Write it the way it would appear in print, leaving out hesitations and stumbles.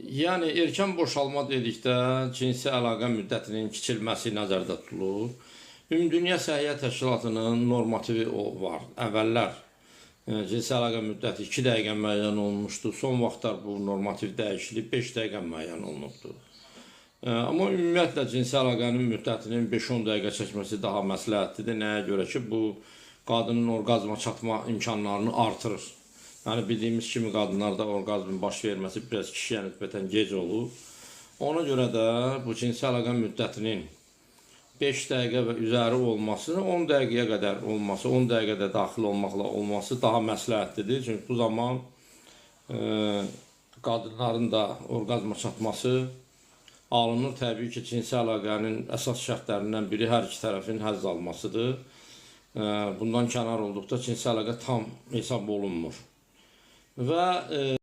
Yəni erkən boşalma dedikdə cinsi əlaqə müddətinin kiçilməsi nəzərdə tutulur. Ümumdünya Səhiyyə Təşkilatının normativi var. Əvvəllər cinsi əlaqə müddəti 2 dəqiqə müəyyən olunmuşdu. Son vaxtlar bu normativ dəyişilib 5 dəqiqə müəyyən olunubdur. Amma ümumiyyətlə cinsi əlaqənin müddətinin 5-10 dəqiqə çəkməsi daha məsləhətlidir. Nəyə görə ki, bu qadının orqazma çatma imkanlarını artırır. Yəni bildiyimiz kimi qadınlarda orqazmin baş verməsi biraz kişiyə nisbətən gec olur. Ona görə də bu cinsi əlaqə müddətinin 5 dəqiqə və üzəri olması, 10 dəqiqəyə qədər olması, 10 dəqiqədə daxil olmaqla olması daha məsləhətlidir. Çünki bu zaman qadınların da orqazma çatması alınır. Təbii ki, cinsi əlaqənin əsas şərtlərindən biri hər iki tərəfin həzz almasıdır. Bundan kənar olduqda cinsi əlaqə tam hesab olunmur. Və